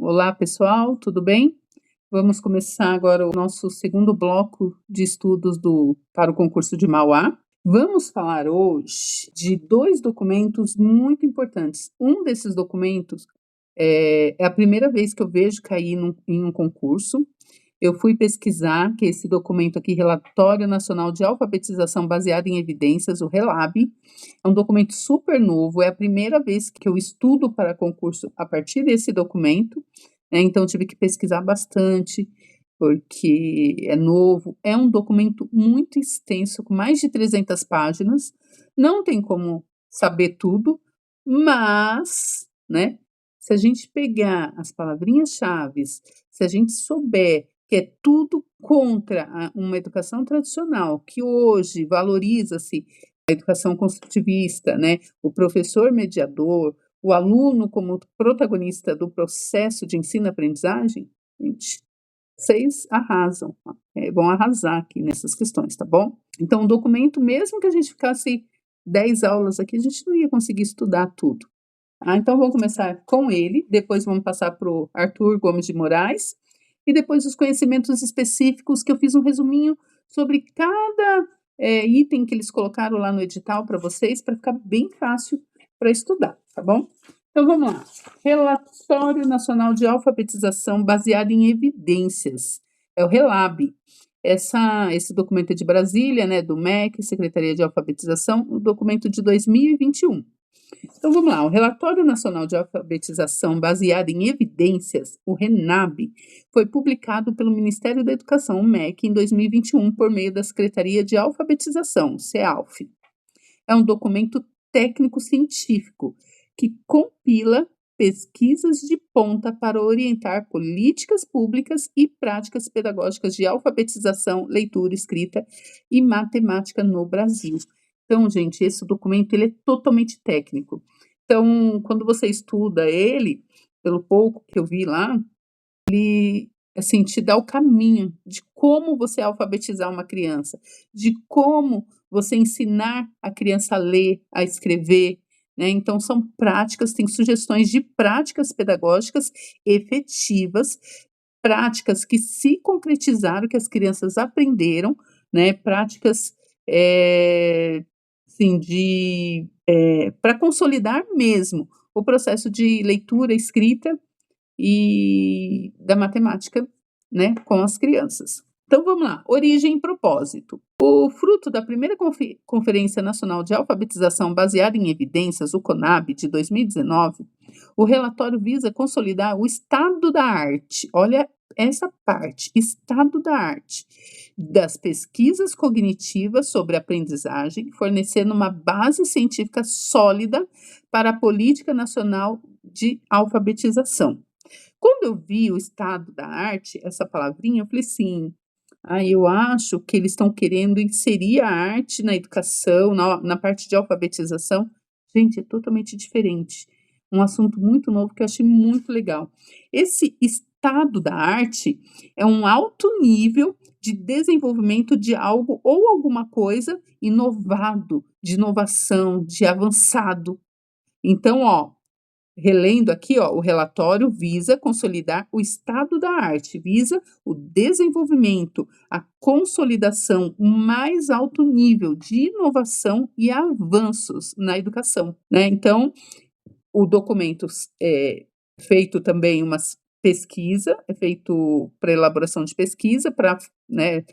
Olá, pessoal, tudo bem? Vamos começar agora o nosso segundo bloco de estudos para o concurso de Mauá. Vamos falar hoje de dois documentos muito importantes. Um desses documentos é a primeira vez que eu vejo cair em um concurso. Eu fui pesquisar, que esse documento aqui, Relatório Nacional de Alfabetização Baseado em Evidências, o RELAB, é um documento super novo, é a primeira vez que eu estudo para concurso a partir desse documento, né, então tive que pesquisar bastante, porque é novo, é um documento muito extenso, com mais de 300 páginas, não tem como saber tudo, mas, né, se a gente pegar as palavrinhas-chaves, se a gente souber que é tudo contra uma educação tradicional, que hoje valoriza-se a educação construtivista, né? O professor mediador, o aluno como protagonista do processo de ensino-aprendizagem, gente, vocês arrasam, vão arrasar aqui nessas questões, tá bom? Então, o documento, mesmo que a gente ficasse 10 aulas aqui, a gente não ia conseguir estudar tudo. Então, vamos começar com ele, depois vamos passar para o Arthur Gomes de Moraes, e depois os conhecimentos específicos, que eu fiz um resuminho sobre cada item que eles colocaram lá no edital para vocês, para ficar bem fácil para estudar, tá bom? Então, vamos lá. Relatório Nacional de Alfabetização Baseado em Evidências. É o RELAB. Esse documento é de Brasília, né, do MEC, Secretaria de Alfabetização, o documento de 2021. Então, vamos lá. O Relatório Nacional de Alfabetização Baseado em Evidências, o RENAB, foi publicado pelo Ministério da Educação, o MEC, em 2021, por meio da Secretaria de Alfabetização, CEALF. É um documento técnico-científico que compila pesquisas de ponta para orientar políticas públicas e práticas pedagógicas de alfabetização, leitura, escrita e matemática no Brasil. Então, gente, esse documento ele é totalmente técnico. Então, quando você estuda ele, pelo pouco que eu vi lá, ele assim, te dá o caminho de como você alfabetizar uma criança, de como você ensinar a criança a ler, a escrever, né? Então, são práticas, tem sugestões de práticas pedagógicas efetivas, práticas que se concretizaram, que as crianças aprenderam, né? Práticas assim, para consolidar mesmo o processo de leitura, escrita e da matemática, né, com as crianças. Então vamos lá, origem e propósito. O fruto da primeira Conferência Nacional de Alfabetização Baseada em Evidências, o CONAB, de 2019, o relatório visa consolidar o estado da arte, olha essa parte, estado da arte, das pesquisas cognitivas sobre aprendizagem, fornecendo uma base científica sólida para a Política Nacional de Alfabetização. Quando eu vi o estado da arte, essa palavrinha, eu falei assim, eu acho que eles estão querendo inserir a arte na educação, na parte de alfabetização. Gente, é totalmente diferente. Um assunto muito novo que eu achei muito legal. Esse estado da arte é um alto nível de desenvolvimento de algo ou alguma coisa inovado, de inovação, de avançado. Então, relendo aqui, o relatório visa consolidar o estado da arte, visa o desenvolvimento, a consolidação, o mais alto nível de inovação e avanços na educação, né? Então, o documento é feito também uma pesquisa, é feito para elaboração de pesquisa, para, né,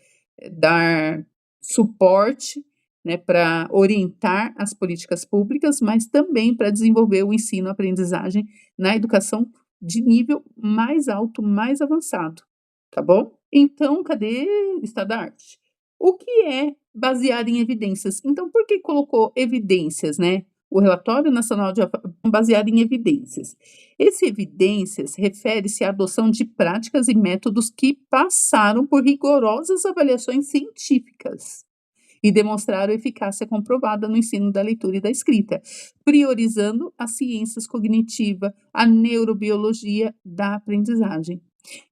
dar suporte, né, para orientar as políticas públicas, mas também para desenvolver o ensino-aprendizagem na educação de nível mais alto, mais avançado, tá bom? Então, cadê o estado da arte? O que é baseado em evidências? Então, por que colocou evidências, né? O Relatório Nacional de baseado em evidências. Esse evidências refere-se à adoção de práticas e métodos que passaram por rigorosas avaliações científicas e demonstraram eficácia comprovada no ensino da leitura e da escrita, priorizando as ciências cognitivas, a neurobiologia da aprendizagem.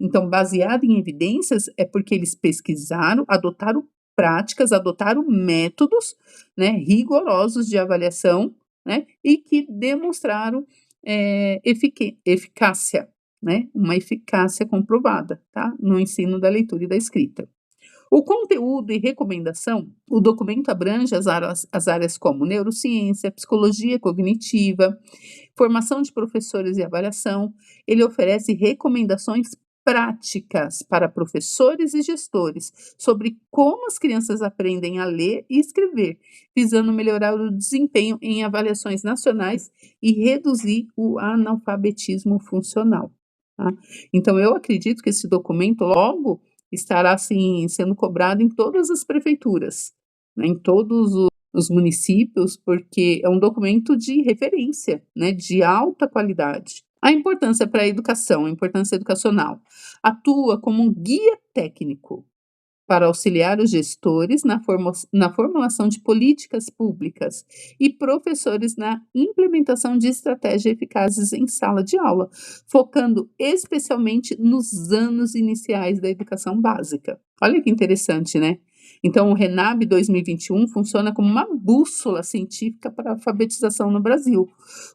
Então, baseado em evidências, é porque eles pesquisaram, adotaram práticas, adotaram métodos, né, rigorosos de avaliação, né, e que demonstraram eficácia, né, uma eficácia comprovada, tá, no ensino da leitura e da escrita. O conteúdo e recomendação, o documento abrange as áreas como neurociência, psicologia cognitiva, formação de professores e avaliação. Ele oferece recomendações práticas para professores e gestores sobre como as crianças aprendem a ler e escrever, visando melhorar o desempenho em avaliações nacionais e reduzir o analfabetismo funcional. Tá? Então, eu acredito que esse documento logo estará assim sendo cobrado em todas as prefeituras, né, em todos os municípios, porque é um documento de referência, né, de alta qualidade. A importância para a educação, a importância educacional, atua como um guia técnico para auxiliar os gestores na formulação de políticas públicas e professores na implementação de estratégias eficazes em sala de aula, focando especialmente nos anos iniciais da educação básica. Olha que interessante, né? Então, o RENAB 2021 funciona como uma bússola científica para a alfabetização no Brasil,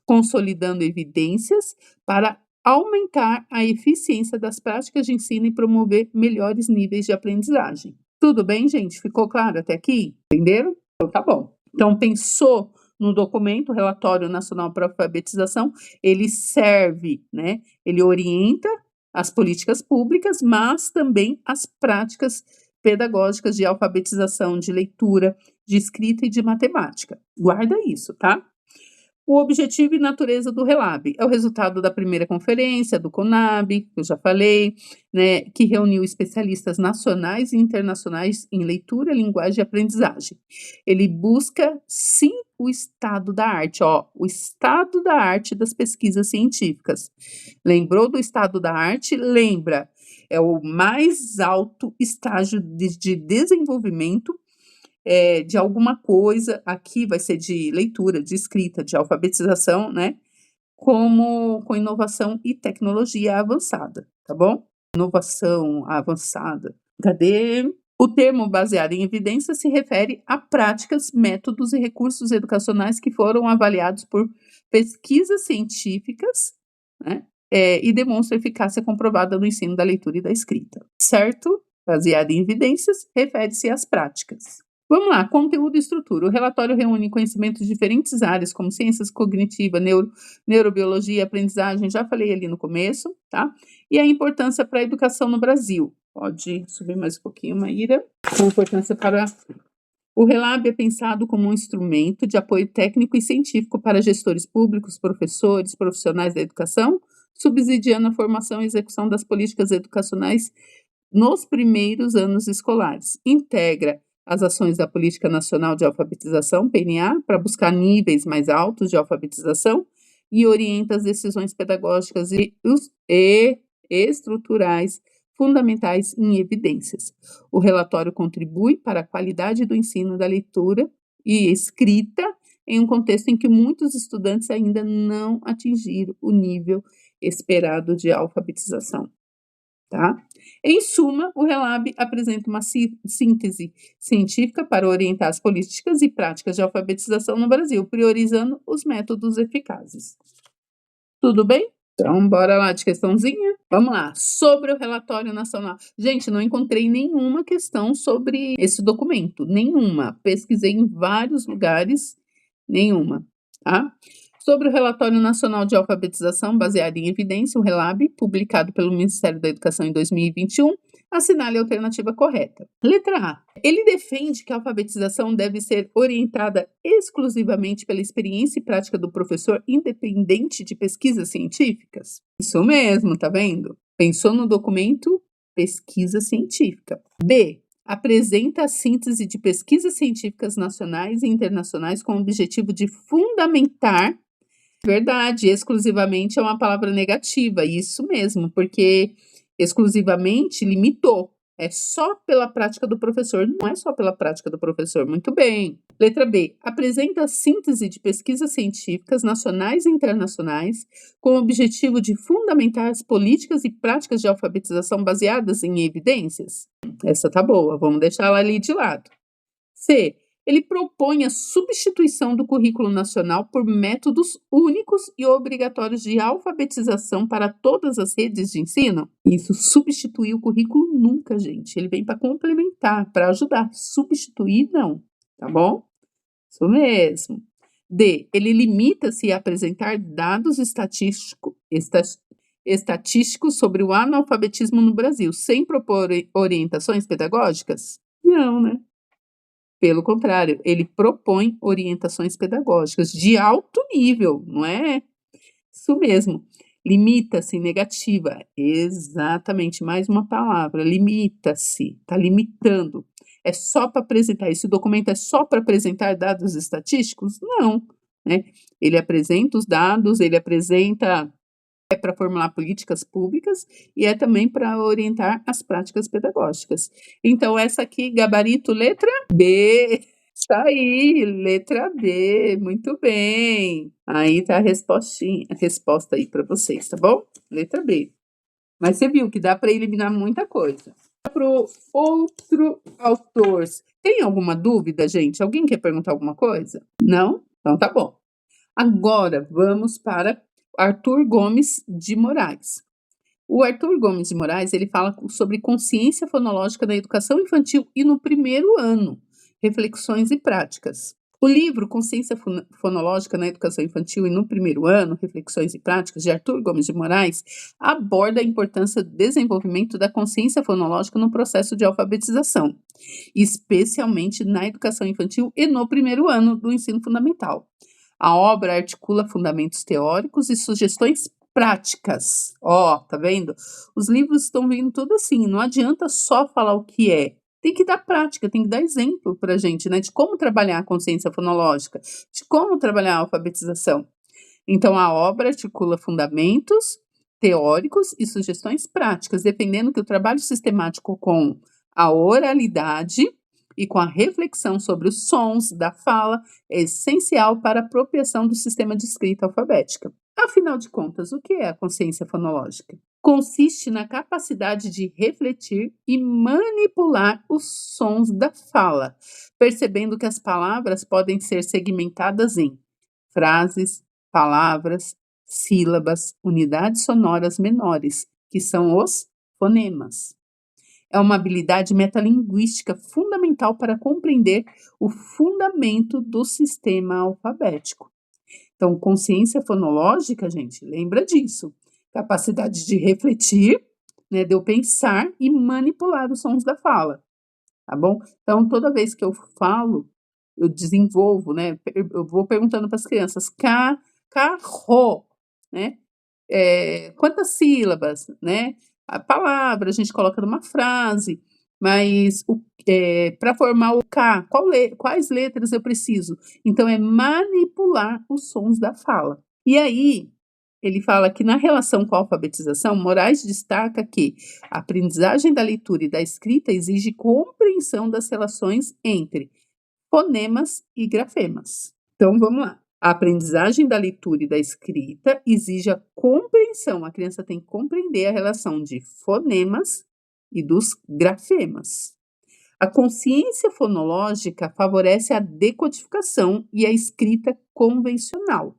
consolidando evidências para aumentar a eficiência das práticas de ensino e promover melhores níveis de aprendizagem. Tudo bem, gente? Ficou claro até aqui? Entenderam? Então tá bom. Então, pensou no documento, Relatório Nacional para a Alfabetização, ele serve, né? Ele orienta as políticas públicas, mas também as práticas pedagógicas de alfabetização, de leitura, de escrita e de matemática. Guarda isso, tá? O objetivo e natureza do RELAB é o resultado da primeira conferência do CONAB, que eu já falei, né, que reuniu especialistas nacionais e internacionais em leitura, linguagem e aprendizagem. Ele busca, sim, o estado da arte, o estado da arte das pesquisas científicas. Lembrou do estado da arte? Lembra, é o mais alto estágio de desenvolvimento de alguma coisa, aqui vai ser de leitura, de escrita, de alfabetização, né? Como com inovação e tecnologia avançada, tá bom? Inovação avançada. Cadê? O termo baseado em evidência se refere a práticas, métodos e recursos educacionais que foram avaliados por pesquisas científicas, né? E demonstram eficácia comprovada no ensino da leitura e da escrita, certo? Baseado em evidências, refere-se às práticas. Vamos lá, conteúdo e estrutura. O relatório reúne conhecimentos de diferentes áreas, como ciências cognitivas, neurobiologia, aprendizagem, já falei ali no começo, tá? E a importância para a educação no Brasil. Pode subir mais um pouquinho, Maíra. A importância para... O RELAB é pensado como um instrumento de apoio técnico e científico para gestores públicos, professores, profissionais da educação, subsidiando a formação e execução das políticas educacionais nos primeiros anos escolares. Integra as ações da Política Nacional de Alfabetização, PNA, para buscar níveis mais altos de alfabetização e orienta as decisões pedagógicas e estruturais fundamentais em evidências. O relatório contribui para a qualidade do ensino da leitura e escrita em um contexto em que muitos estudantes ainda não atingiram o nível esperado de alfabetização. Tá? Em suma, o RELAB apresenta uma síntese científica para orientar as políticas e práticas de alfabetização no Brasil, priorizando os métodos eficazes. Tudo bem? Então, bora lá de questãozinha? Vamos lá, sobre o relatório nacional. Gente, não encontrei nenhuma questão sobre esse documento, nenhuma. Pesquisei em vários lugares, nenhuma, tá? Sobre o Relatório Nacional de Alfabetização baseado em evidência, o RELAB, publicado pelo Ministério da Educação em 2021, assinale a alternativa correta. Letra A. Ele defende que a alfabetização deve ser orientada exclusivamente pela experiência e prática do professor, independente de pesquisas científicas? Isso mesmo, tá vendo? Pensou no documento? Pesquisa científica. B. Apresenta a síntese de pesquisas científicas nacionais e internacionais com o objetivo de fundamentar. Verdade, exclusivamente é uma palavra negativa, isso mesmo, porque exclusivamente limitou. É só pela prática do professor, não é só pela prática do professor. Muito bem. Letra B. Apresenta a síntese de pesquisas científicas nacionais e internacionais com o objetivo de fundamentar as políticas e práticas de alfabetização baseadas em evidências. Essa tá boa, vamos deixar ela ali de lado. C. Ele propõe a substituição do currículo nacional por métodos únicos e obrigatórios de alfabetização para todas as redes de ensino. Isso, substituir o currículo nunca, gente. Ele vem para complementar, para ajudar. Substituir, não. Tá bom? Isso mesmo. D. Ele limita-se a apresentar dados estatísticos sobre o analfabetismo no Brasil, sem propor orientações pedagógicas? Não, né? Pelo contrário, ele propõe orientações pedagógicas de alto nível, não é? Isso mesmo. Limita-se, negativa. Exatamente, mais uma palavra. Limita-se, está limitando. É só para apresentar. Esse documento é só para apresentar dados estatísticos? Não, né? Ele apresenta os dados, ele apresenta para formular políticas públicas e é também para orientar as práticas pedagógicas. Então, essa aqui, gabarito, letra B. Está aí, letra B, muito bem. Aí tá a resposta aí para vocês, tá bom? Letra B. Mas você viu que dá para eliminar muita coisa. Para o outro autor, tem alguma dúvida, gente? Alguém quer perguntar alguma coisa? Não? Então tá bom. Agora vamos para Arthur Gomes de Moraes. O Arthur Gomes de Moraes, ele fala sobre consciência fonológica na educação infantil e no primeiro ano, reflexões e práticas. O livro Consciência Fonológica na Educação Infantil e no Primeiro Ano, Reflexões e Práticas, de Arthur Gomes de Moraes, aborda a importância do desenvolvimento da consciência fonológica no processo de alfabetização, especialmente na educação infantil e no primeiro ano do ensino fundamental. A obra articula fundamentos teóricos e sugestões práticas. Ó, tá vendo? Os livros estão vindo tudo assim, não adianta só falar o que é. Tem que dar prática, tem que dar exemplo para a gente, né? De como trabalhar a consciência fonológica, de como trabalhar a alfabetização. Então, a obra articula fundamentos teóricos e sugestões práticas, defendendo que o trabalho sistemático com a oralidade e com a reflexão sobre os sons da fala é essencial para a apropriação do sistema de escrita alfabética. Afinal de contas, o que é a consciência fonológica? Consiste na capacidade de refletir e manipular os sons da fala, percebendo que as palavras podem ser segmentadas em frases, palavras, sílabas, unidades sonoras menores, que são os fonemas. É uma habilidade metalinguística fundamental para compreender o fundamento do sistema alfabético. Então, consciência fonológica, gente, lembra disso. Capacidade de refletir, né, de eu pensar e manipular os sons da fala, tá bom? Então, toda vez que eu falo, eu desenvolvo, né, eu vou perguntando para as crianças, carro, né? Quantas sílabas, né? A palavra a gente coloca numa frase, mas para formar o K, quais letras eu preciso? Então, é manipular os sons da fala. E aí, ele fala que na relação com a alfabetização, Moraes destaca que a aprendizagem da leitura e da escrita exige compreensão das relações entre fonemas e grafemas. Então, vamos lá. A aprendizagem da leitura e da escrita exige a compreensão. A criança tem que compreender a relação de fonemas e dos grafemas. A consciência fonológica favorece a decodificação e a escrita convencional.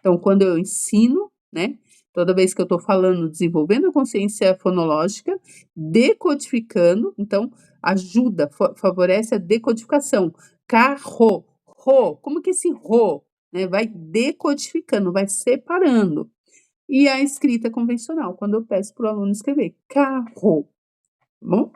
Então, quando eu ensino, né, toda vez que eu estou falando, desenvolvendo a consciência fonológica, decodificando, então, ajuda, favorece a decodificação. Carro, ro, como que esse ro, né, vai decodificando, vai separando. E a escrita convencional, quando eu peço para o aluno escrever carro, tá bom?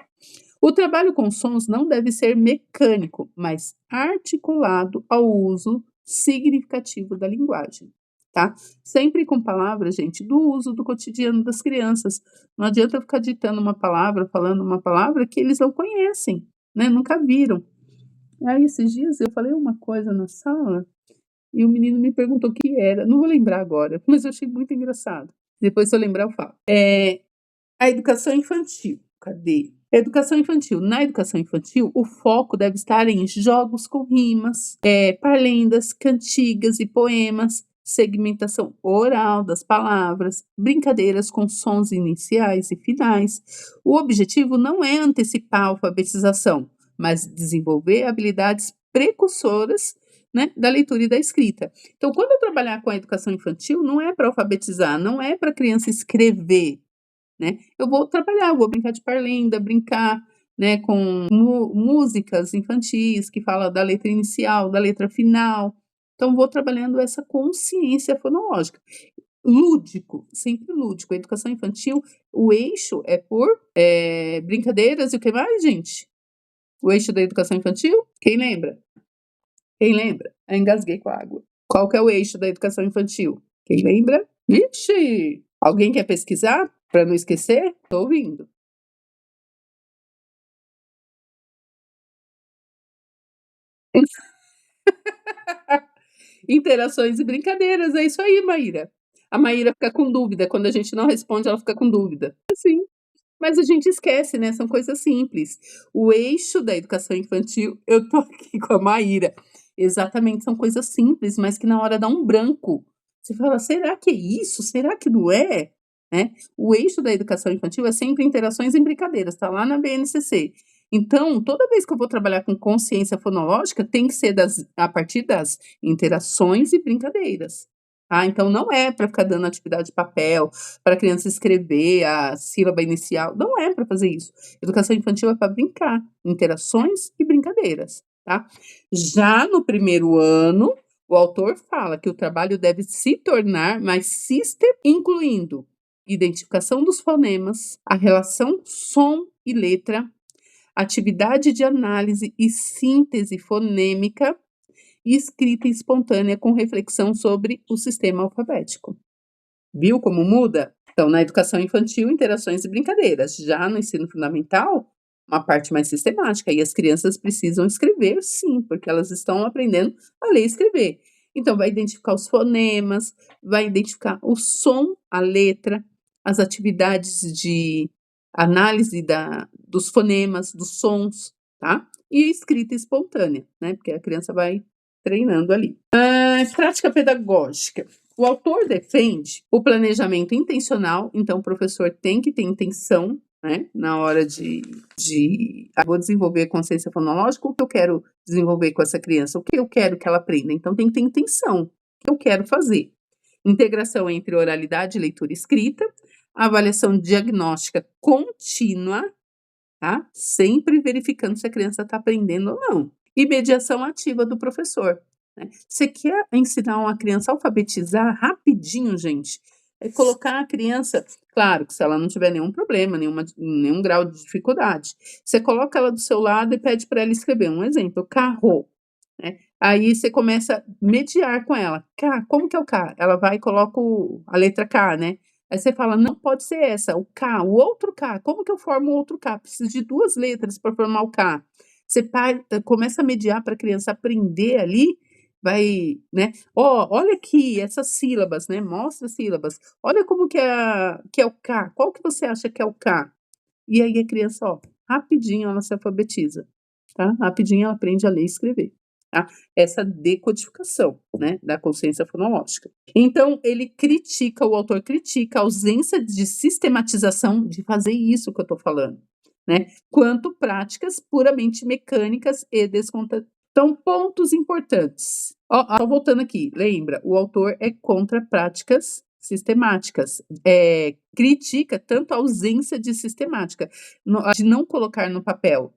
O trabalho com sons não deve ser mecânico, mas articulado ao uso significativo da linguagem, tá? Sempre com palavras, gente, do uso do cotidiano das crianças. Não adianta eu ficar ditando uma palavra, falando uma palavra que eles não conhecem, né? Nunca viram. Aí, esses dias, eu falei uma coisa na sala e o menino me perguntou o que era. Não vou lembrar agora, mas eu achei muito engraçado. Depois, se eu lembrar, eu falo. A educação infantil. Cadê? Educação infantil. Na educação infantil, o foco deve estar em jogos com rimas, parlendas, cantigas e poemas, segmentação oral das palavras, brincadeiras com sons iniciais e finais. O objetivo não é antecipar a alfabetização, mas desenvolver habilidades precursoras, né, da leitura e da escrita. Então, quando eu trabalhar com a educação infantil, não é para alfabetizar, não é para a criança escrever, né? Eu vou trabalhar, vou brincar de parlenda, brincar, né, com músicas infantis que fala da letra inicial, da letra final. Então, vou trabalhando essa consciência fonológica. Lúdico, sempre lúdico. A educação infantil, o eixo é por brincadeiras e o que mais, gente? O eixo da educação infantil? Quem lembra? Quem lembra? Eu engasguei com a água. Qual que é o eixo da educação infantil? Quem lembra? Vixe! Alguém quer pesquisar para não esquecer? Estou ouvindo. Interações e brincadeiras, é isso aí, Maíra. A Maíra fica com dúvida, quando a gente não responde, ela fica com dúvida. Sim, mas a gente esquece, né, são coisas simples. O eixo da educação infantil, eu tô aqui com a Maíra, exatamente, são coisas simples, mas que na hora dá um branco. Você fala: "Será que é isso? Será que não é?", né. O eixo da educação infantil é sempre interações e brincadeiras, tá lá na BNCC. Então, toda vez que eu vou trabalhar com consciência fonológica, tem que ser a partir das interações e brincadeiras, tá. Então não é para ficar dando atividade de papel, para a criança escrever a sílaba inicial, não é para fazer isso. Educação infantil é para brincar, interações e brincadeiras, tá. Já no primeiro ano, o autor fala que o trabalho deve se tornar mais incluindo identificação dos fonemas, a relação som e letra, atividade de análise e síntese fonêmica e escrita espontânea com reflexão sobre o sistema alfabético. Viu como muda? Então, na educação infantil, interações e brincadeiras. Já no ensino fundamental, uma parte mais sistemática. E as crianças precisam escrever, sim, porque elas estão aprendendo a ler e escrever. Então, vai identificar os fonemas, vai identificar o som, a letra, as atividades de análise dos fonemas, dos sons, tá? E escrita espontânea, né? Porque a criança vai treinando ali. Prática pedagógica. O autor defende o planejamento intencional, então o professor tem que ter intenção, né, na hora vou desenvolver a consciência fonológica, o que eu quero desenvolver com essa criança, o que eu quero que ela aprenda, então tem que ter intenção, o que eu quero fazer. Integração entre oralidade, leitura e escrita, avaliação diagnóstica contínua, tá? Sempre verificando se a criança está aprendendo ou não. E mediação ativa do professor, né? Você quer ensinar uma criança a alfabetizar rapidinho, gente? É colocar a criança, claro que se ela não tiver nenhum problema, nenhum grau de dificuldade, você coloca ela do seu lado e pede para ela escrever. Um exemplo, carro, né? Aí você começa a mediar com ela. K, como que é o K? Ela vai e coloca a letra K, né? Aí você fala: "Não pode ser essa, o K, o outro K, como que eu formo o outro K? Preciso de 2 letras para formar o K". Você começa a mediar para a criança aprender ali, vai, né: "Ó, olha aqui essas sílabas, né, mostra as sílabas. Olha como que é o K, qual que você acha que é o K?". E aí a criança, ó, rapidinho ela se alfabetiza, tá, rapidinho ela aprende a ler e escrever, tá. Essa decodificação, né, da consciência fonológica. Então o autor critica a ausência de sistematização de fazer isso que eu estou falando, né, quanto práticas puramente mecânicas e então, pontos importantes. Ó, só voltando aqui, lembra, o autor é contra práticas sistemáticas, critica tanto a ausência de sistemática, de não colocar no papel.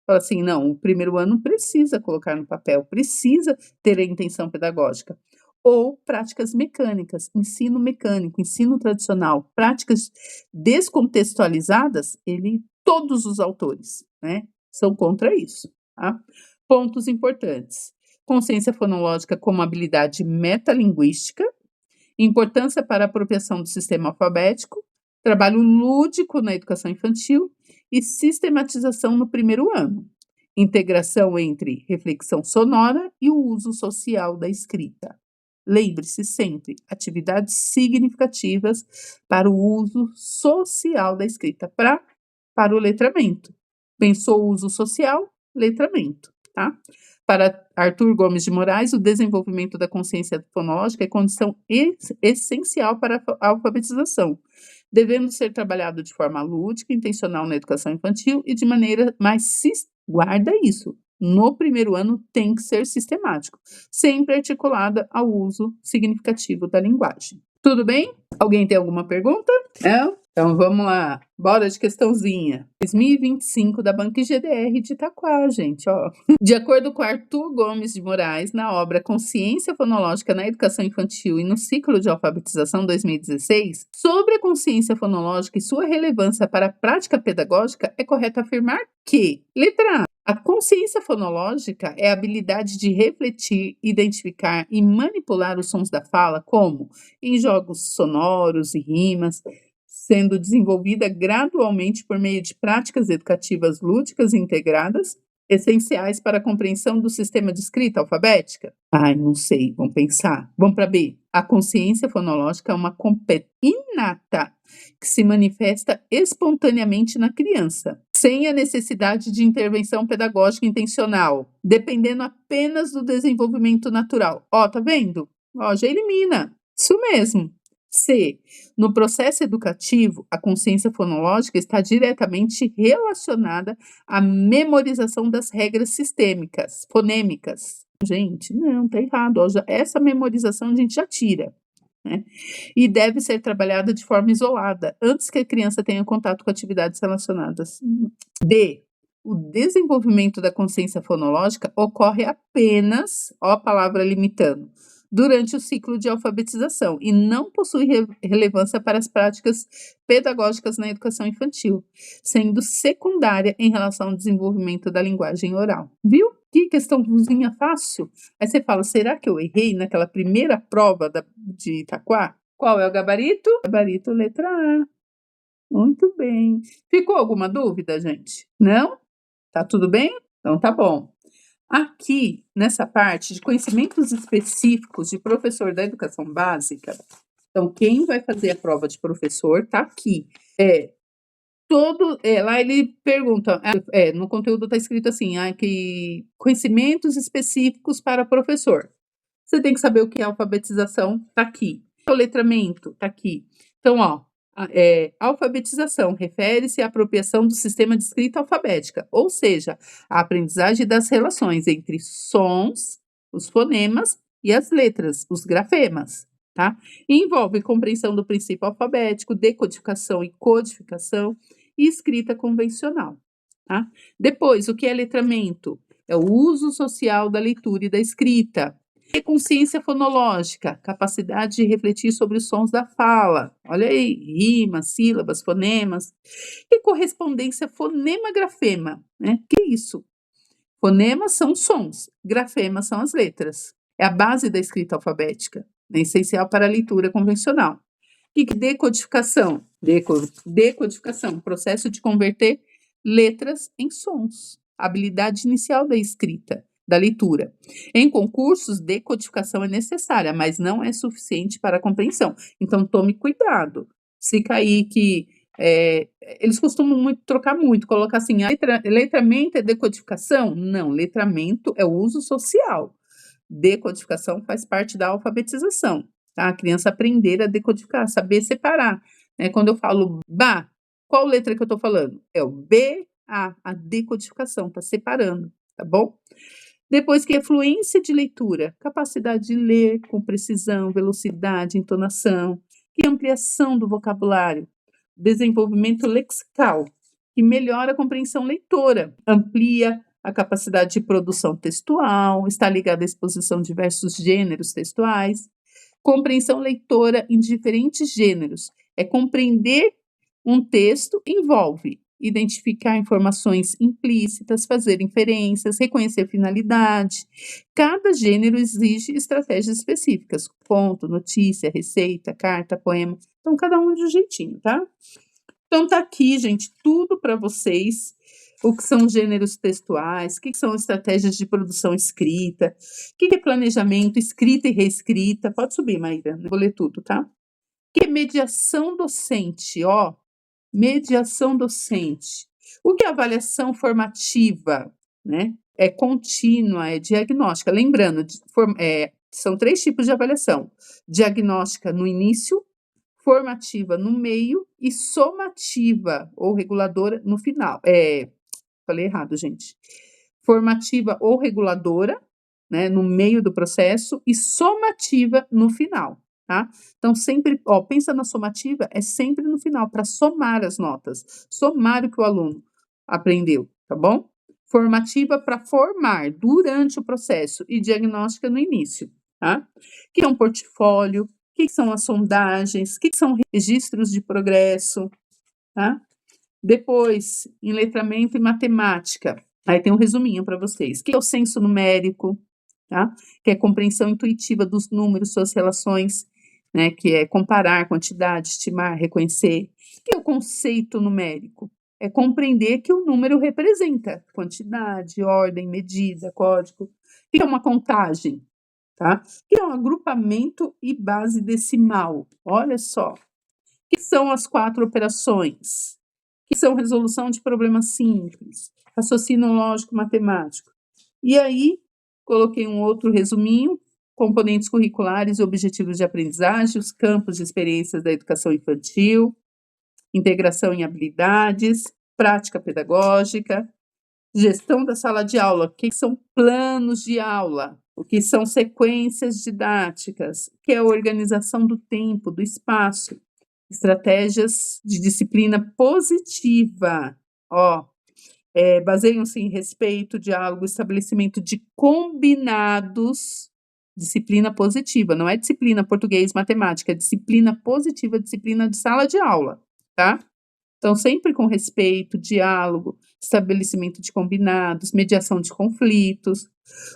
Fala assim: "Não, o primeiro ano precisa colocar no papel, precisa ter a intenção pedagógica". Ou práticas mecânicas, ensino mecânico, ensino tradicional, práticas descontextualizadas, todos os autores, né, são contra isso, tá. Pontos importantes: consciência fonológica como habilidade metalinguística, importância para a apropriação do sistema alfabético, trabalho lúdico na educação infantil e sistematização no primeiro ano. Integração entre reflexão sonora e o uso social da escrita. Lembre-se sempre, atividades significativas para o uso social da escrita, para o letramento. Pensou o uso social? Letramento, tá? Para Arthur Gomes de Moraes, o desenvolvimento da consciência fonológica é condição essencial para a alfabetização, devendo ser trabalhado de forma lúdica, intencional na educação infantil e de maneira mais guarda isso, no primeiro ano tem que ser sistemático, sempre articulada ao uso significativo da linguagem. Tudo bem? Alguém tem alguma pergunta? Não? Então vamos lá, bora de questãozinha. 2025 da Banca IGDR de Itaquá, gente, ó. De acordo com Arthur Gomes de Moraes, na obra Consciência Fonológica na Educação Infantil e no Ciclo de Alfabetização 2016, sobre a consciência fonológica e sua relevância para a prática pedagógica, é correto afirmar que, letra A consciência fonológica é a habilidade de refletir, identificar e manipular os sons da fala, como em jogos sonoros e rimas, sendo desenvolvida gradualmente por meio de práticas educativas lúdicas e integradas, essenciais para a compreensão do sistema de escrita alfabética? Ai, não sei, vamos pensar. Vamos para B. A consciência fonológica é uma competência inata que se manifesta espontaneamente na criança, sem a necessidade de intervenção pedagógica intencional, dependendo apenas do desenvolvimento natural. Ó, tá vendo? Ó, já elimina. Isso mesmo. C. No processo educativo, a consciência fonológica está diretamente relacionada à memorização das regras sistêmicas, fonêmicas. Gente, não, tá errado. Ó, essa memorização a gente já tira, né? E deve ser trabalhada de forma isolada, antes que a criança tenha contato com atividades relacionadas. D. O desenvolvimento da consciência fonológica ocorre apenas, ó a palavra limitando, durante o ciclo de alfabetização e não possui relevância para as práticas pedagógicas na educação infantil, sendo secundária em relação ao desenvolvimento da linguagem oral. Viu? Que questãozinha fácil. Aí você fala, será que eu errei naquela primeira prova de Itaquá? Qual é o gabarito? Gabarito letra A. Muito bem. Ficou alguma dúvida, gente? Não? Tá tudo bem? Então tá bom. Aqui, nessa parte de conhecimentos específicos de professor da educação básica, então quem vai fazer a prova de professor tá aqui. Lá ele pergunta, no conteúdo está escrito assim, que conhecimentos específicos para professor. Você tem que saber o que é alfabetização, tá aqui. O letramento, tá aqui. Então, ó, alfabetização refere-se à apropriação do sistema de escrita alfabética, ou seja, a aprendizagem das relações entre sons, os fonemas e as letras, os grafemas, tá? E envolve compreensão do princípio alfabético, decodificação e codificação e escrita convencional, tá? Depois, o que é letramento? É o uso social da leitura e da escrita. E consciência fonológica, capacidade de refletir sobre os sons da fala. Olha aí, rimas, sílabas, fonemas. E correspondência fonema-grafema, né? Que é isso? Fonemas são sons, grafemas são as letras. É a base da escrita alfabética, né? Essencial para a leitura convencional. E decodificação? Decodificação, processo de converter letras em sons. Habilidade inicial da escrita, da leitura. Em concursos, decodificação é necessária, mas não é suficiente para a compreensão. Então, tome cuidado. Se cair que eles costumam trocar muito, colocar assim, letramento é decodificação? Não, letramento é o uso social. Decodificação faz parte da alfabetização, tá? A criança aprender a decodificar, saber separar, né? Quando eu falo ba, qual letra que eu estou falando? É o B, a decodificação, tá separando, tá bom? Depois que é fluência de leitura, capacidade de ler com precisão, velocidade, entonação, que ampliação do vocabulário, desenvolvimento lexical, que melhora a compreensão leitora, amplia a capacidade de produção textual, está ligada à exposição de diversos gêneros textuais, compreensão leitora em diferentes gêneros. É compreender um texto, envolve identificar informações implícitas, fazer inferências, reconhecer finalidade. Cada gênero exige estratégias específicas, conto, notícia, receita, carta, poema. Então, cada um de um jeitinho, tá? Então, tá aqui, gente, tudo para vocês. O que são gêneros textuais, o que são estratégias de produção escrita, o que é planejamento, escrita e reescrita. Pode subir, Maíra, vou ler tudo, tá? O que é mediação docente, ó. Mediação docente. O que é avaliação formativa, né? É contínua, é diagnóstica. Lembrando, são 3 tipos de avaliação: diagnóstica no início, formativa no meio e somativa ou reguladora no final. Falei errado, gente. formativa ou reguladora, né, no meio do processo, e somativa no final, tá? Então, sempre, ó, pensa na somativa, é sempre no final, para somar as notas, somar o que o aluno aprendeu, tá bom? Formativa para formar durante o processo e diagnóstica no início, tá? O que é um portfólio? O que são as sondagens? O que são registros de progresso, tá? Depois, em letramento e matemática, aí tem um resuminho para vocês. O que é o senso numérico, tá? Que é a compreensão intuitiva dos números, suas relações, né? Que é comparar quantidade, estimar, reconhecer. O que é o conceito numérico? É compreender que o número representa quantidade, ordem, medida, código. O que é uma contagem, tá? O que é um agrupamento e base decimal? Olha só. O que são as 4 operações? Que são resolução de problemas simples, raciocínio lógico matemático. E aí, coloquei um outro resuminho, componentes curriculares e objetivos de aprendizagem, os campos de experiências da educação infantil, integração em habilidades, prática pedagógica, gestão da sala de aula, o que são planos de aula, o que são sequências didáticas, o que é a organização do tempo, do espaço, estratégias de disciplina positiva, ó, baseiam-se em respeito, diálogo, estabelecimento de combinados, disciplina positiva, não é disciplina português, matemática, é disciplina positiva, disciplina de sala de aula, tá? Então, sempre com respeito, diálogo, estabelecimento de combinados, mediação de conflitos,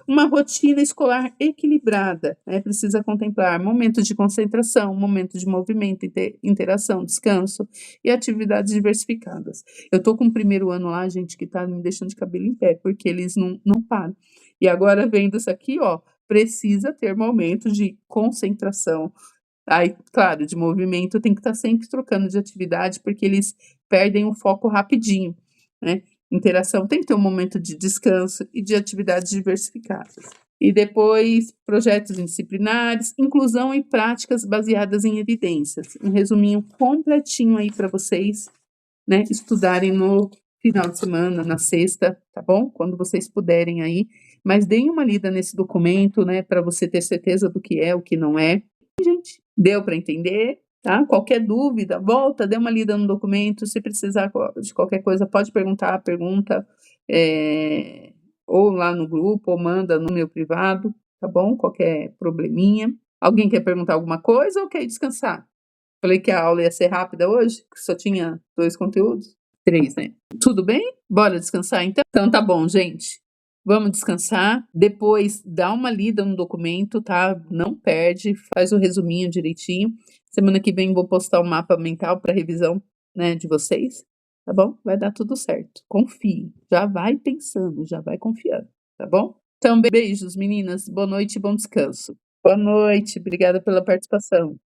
uma rotina escolar equilibrada, né? Precisa contemplar momentos de concentração, momentos de movimento, interação, descanso e atividades diversificadas. Eu tô com o primeiro ano lá, gente, que tá me deixando de cabelo em pé, porque eles não param. E agora vendo isso aqui, ó, precisa ter momentos de concentração. Aí, claro, de movimento tem que estar sempre trocando de atividade, porque eles perdem o foco rapidinho, né? Interação tem que ter um momento de descanso e de atividades diversificadas. E depois, projetos disciplinares, inclusão e práticas baseadas em evidências. Um resuminho completinho aí para vocês, né, estudarem no final de semana, na sexta, tá bom? Quando vocês puderem aí. Mas deem uma lida nesse documento, né, para você ter certeza do que é, o que não é. Gente, deu para entender? Tá? Qualquer dúvida, volta, dê uma lida no documento. Se precisar de qualquer coisa, pode perguntar, pergunta, ou lá no grupo, ou manda no meu privado, tá bom? Qualquer probleminha. Alguém quer perguntar alguma coisa ou quer descansar? Falei que a aula ia ser rápida hoje, que só tinha 2 conteúdos. 3, né? Tudo bem? Bora descansar então? Então tá bom, gente. Vamos descansar. Depois dá uma lida no documento, tá? Não perde, faz o resuminho direitinho. Semana que vem vou postar o mapa mental para revisão, né, de vocês, tá bom? Vai dar tudo certo. Confie. Já vai pensando, já vai confiando, tá bom? Então, beijos, meninas. Boa noite e bom descanso. Boa noite. Obrigada pela participação.